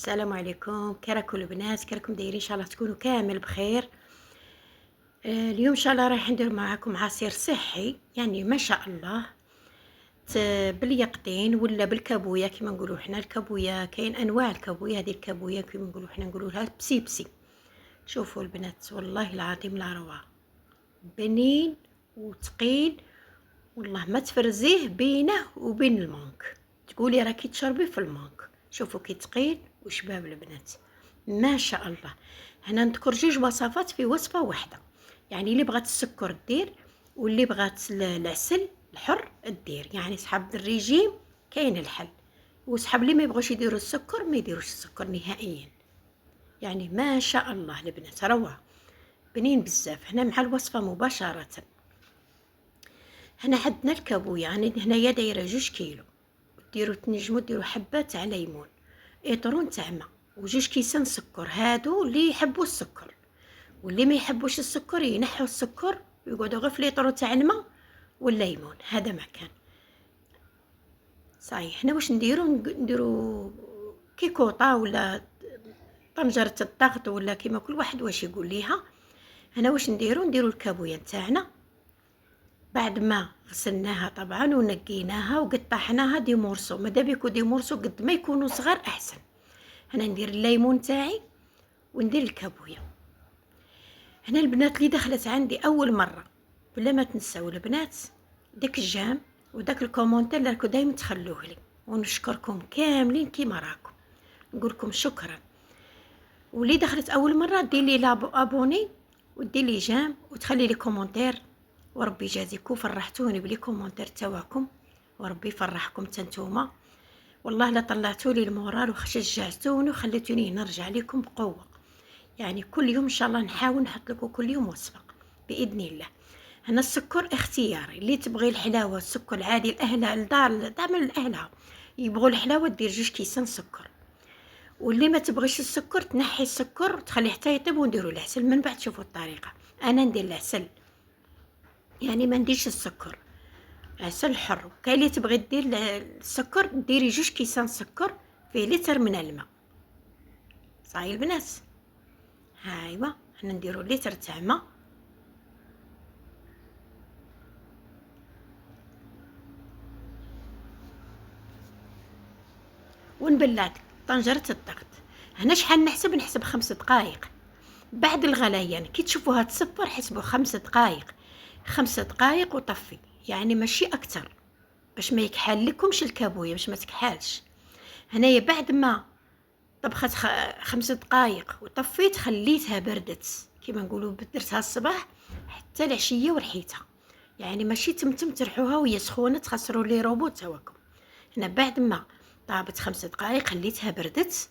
السلام عليكم، كي راكم البنات؟ كي راكم دايرين؟ ان شاء الله تكونوا كامل بخير. اليوم ان شاء الله راح ندير معكم عصير صحي، يعني ما شاء الله. باليقطين ولا بالكابويا كما نقولوا حنا. الكابويا كاين انواع الكابويا، هذه الكابويا كما نقولوا حنا نقولوا لها بسيبسي. شوفوا البنات، والله العظيم لا روعه، بنين وثقيل، والله ما تفرزيه بينه وبين المونك، تقولي راكي تشربي في المونك. شوفوا كي ثقيل وشباب البنات، ما شاء الله. هنا نذكر جوج وصفات في وصفه واحده، يعني اللي بغات السكر دير، واللي بغات العسل الحر دير. يعني صحاب الريجيم كاين الحل، وصحاب اللي ما يبغوش يديروا السكر ما يديروش السكر نهائيا. يعني ما شاء الله البنات روعه، بنين بزاف. هنا مع الوصفه مباشره. هنا عندنا الكابويا، يعني هنايا دايره 2 كيلو. تنجموا ديروا حبه تاع ليمون، ايطرون تاع ما، وجوج كيسان سكر. هادو اللي يحبوا السكر، واللي ما يحبوش السكر ينحوا السكر ويقعدوا غير في ليطرو تاع الماء والليمون. هذا ما كان صحيح. هنا واش نديروا كيكوطه ولا طنجره الضغط، ولا كيما كل واحد واش يقول ليها. هنا واش نديروا الكابويا نتاعنا بعد ما غسلناها طبعا ونقيناها وقطعناها دي مورسو. ماذا بيكو دي مورسو قد ما يكونوا صغار احسن. هنا ندير الليمون تاعي وندير الكابويا. هنا البنات اللي دخلت عندي اول مره، بلا ما تنساو البنات داك الجام وداك الكومونتير اللي راكم دايما تخلوه لي، ونشكركم كاملين كيما راكم، نقولكم شكرا. واللي دخلت اول مره دير لي ابوني ودير لي جام وتخلي لي كومونتير، وربي يجازيكم، فرحتوني بلي كومونتير تاعكم، وربي يفرحكم تنتوما. والله لا طلعتوا لي المورال وشجعتوني وخليتوني نرجع لكم بقوه. يعني كل يوم ان شاء الله نحاول نحط لكم كل يوم وصفه باذن الله. هنا السكر اختياري، اللي تبغي الحلاوه السكر العادي الاهلها الدار تعمل الاهلها، يبغوا الحلاوه دير 2 كيسان سكر. واللي ما تبغيش السكر تنحي السكر وتخليه حتى يطيب ونديروا العسل من بعد. شوفوا الطريقه، انا ندير العسل، يعني ما نديرش السكر، عسل حر. كاين اللي تبغي دير السكر ديري 2 كيسان سكر في لتر من الماء. صاي البنات، هايوا حنا نديروا لتر تاع ماء، ونبلع طنجرة الضغط. هنا شحال نحسب 5 دقائق بعد الغليان. كي تشوفوها تصفر حسبوا 5 دقائق، 5 دقائق وطفي، يعني ماشي اكتر، باش ما يكحل لكمش الكابويا، باش ما تكحالش. هنايا بعد ما طبخت 5 دقائق وطفيت، خليتها بردت كيما نقولوا، درتها الصباح حتى العشيه ورحيتها. يعني ماشي تمتم ترحوها وهي سخونه تخسروا لي روبوت تاعكم. هنا بعد ما طابت 5 دقائق خليتها بردت،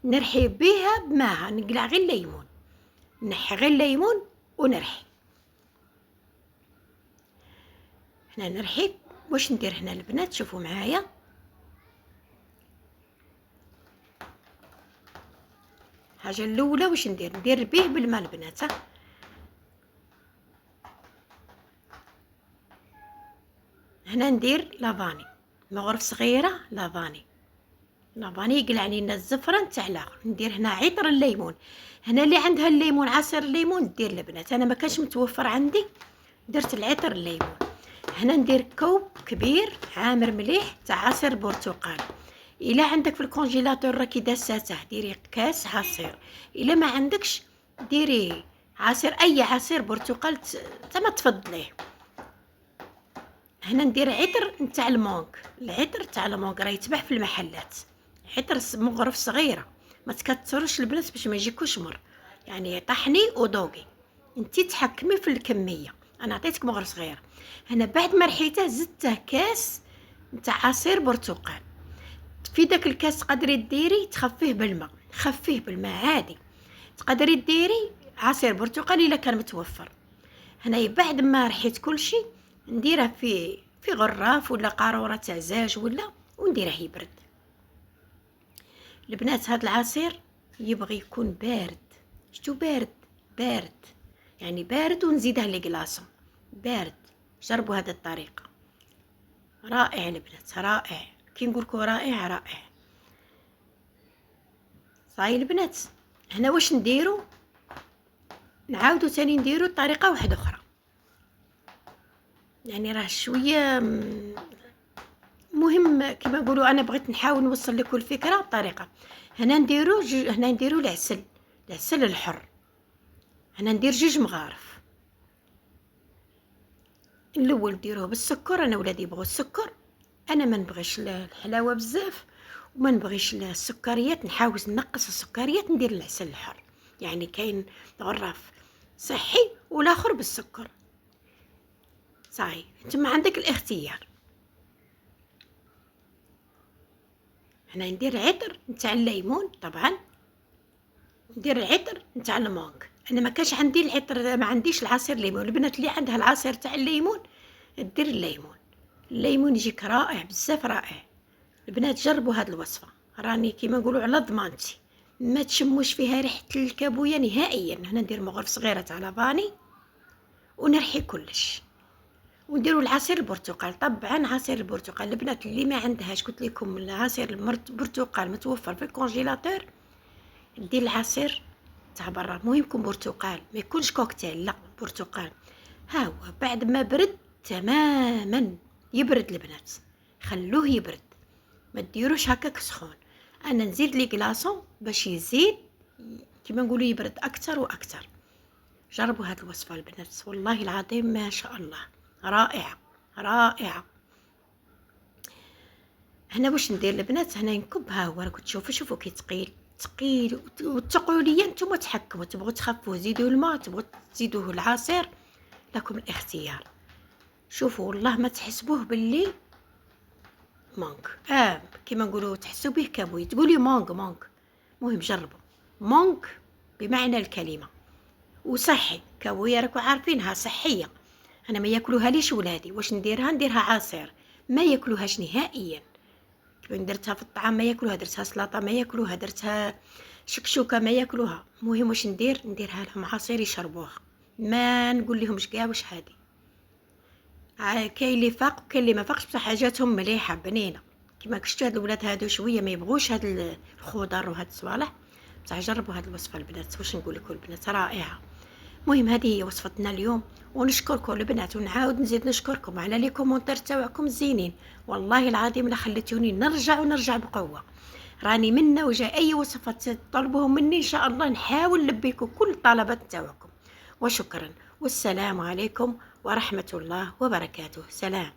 نرحي بها بماها، نقلع غير الليمون، نحي غير الليمون ونرحي. هنا نرحي واش ندير. هنا البنات شوفوا معايا، الحاجه الاولى واش ندير بيه بالماء البنات. هنا ندير لافاني، مغرف صغيره لافاني يقلع لينا الزفره تاع الاخر. ندير هنا عطر الليمون. هنا اللي عندها الليمون عصير الليمون دير البنات، انا ما كانش متوفر عندي درت العطر الليمون. هنا ندير كوب كبير عامر مليح تاع عصير برتقال. الا عندك في الكونجيلاتور راكي داساته ديري كاس عصير، الا ما عندكش ديري عصير، اي عصير برتقال تما تفضليه. هنا ندير عطر نتاع المونك، العطر تاع المونك راه يتباع في المحلات، عطر مغرف صغيره، ما تكثروش البنات باش ما يجيكوش مر، يعني طحني وذوقي انتي تحكمي في الكميه. انا عطيتك مغرف صغير. هنا بعد ما رحيته زدته كاس نتاع عصير برتقال. في داك الكاس تقدري ديري تخفيه بالماء، خفيه بالماء عادي، تقدري ديري عصير برتقال الا كان متوفر. هنايا بعد ما رحيت كل شيء نديره في غراف ولا قاروره تاع زاج ولا، ونديره يبرد. البنات هذا العصير يبغي يكون بارد، شتو بارد يعني بارد، ونزيده لي كلاصون بارد. جربوا هذه الطريقه، رائع البنات رائع، كي نقولكوا رائع. صاي البنات، هنا واش نديرو؟ نعاودو تاني نديرو طريقه واحده اخرى، يعني راه شويه مهم كما نقولوا. انا بغيت نحاول نوصل لكم الفكره بطريقه. هنا نديرو هنا نديرو العسل الحر. هنا ندير 2 مغارف. الاول نديروه بالسكر، انا ولادي يبغوا السكر، انا ما نبغيش الحلاوه بزاف وما نبغيش السكريات، نحاول نقص السكريات، ندير العسل الحر. يعني كاين غراف صحي والاخر بالسكر. صاي انت عندك الاختيار. هنا ندير عطر نتاع الليمون، طبعا ندير العطر نتاع المانغ. انا ما كانش عندي العطر، ما عنديش العصير الليمون. البنات اللي عندها العصير تاع الليمون دير الليمون. الليمون يجيك رائع بزاف، رائع. البنات جربوا هاد الوصفه، راني كيما نقولوا على ضمانتي، ما تشموش فيها ريحه الكابويه نهائيا. هنا ندير مغرف صغيره تاع لافاني ونرحي كلش، ونديروا العصير البرتقال. طبعا عصير البرتقال البنات اللي ما عندهاش، قلت لكم العصير البرتقال متوفر في الكونجيلاتور، دير العصير تاع برا. المهم يكون برتقال، ما يكونش كوكتيل، لا برتقال. ها هو بعد ما برد تماما، يبرد البنات، خلوه يبرد، ما ديروش هكاك سخون. انا نزيد لي كلاصون باش يزيد كيما نقولوا يبرد اكثر واكثر. جربوا هاد الوصفه البنات، والله العظيم ما شاء الله رائعه رائعه. هنا واش ندير البنات؟ هنا نكب. ها هو راكم تشوفوا، شوفوا كي ثقيل وتقولوا لي انتم تحكموا، تبغوا تخفوه زيدوا الماء، تبغوا تزيدوه العصير، لكم الاختيار. شوفوا والله ما تحسبوه باللي مانك، كيما نقولوا تحسوا به كابوي، تقولي مانك. مهم جربوا، مانك بمعنى الكلمه، وصحي. كابوية راكم عارفينها صحيه. انا ما ياكلوها ليش ولادي. واش نديرها عصير، ما ياكلوهاش نهائيا. كيما درتها في الطعام ما ياكلوها، درتها سلطه ما ياكلوها، درتها شكشوكه ما ياكلوها. المهم واش نديرها لهم عصير يشربوها، ما نقول لهمش كاع واش هادي. كاين اللي فاق وكاين اللي ما فاقش، بصح حاجاتهم مليحه بنينه. كيما شفتوا هاد الولاد هادو شويه ما يبغوش هاد الخضر وهاد الصوالح، بصح جربوا هاد الوصفه البنات. واش نقول لكم البنات، رائعه. المهم هذه هي وصفتنا اليوم، ونشكركم البنات، ونعاود نزيد نشكركم على لي كومونتير تاعكم الزينين. والله العظيم لا خليتوني نرجع بقوه. راني منا وجاء اي وصفات تطلبوهم مني ان شاء الله نحاول نلبيكم كل الطلبات تاعكم. وشكرا، والسلام عليكم ورحمه الله وبركاته. سلام.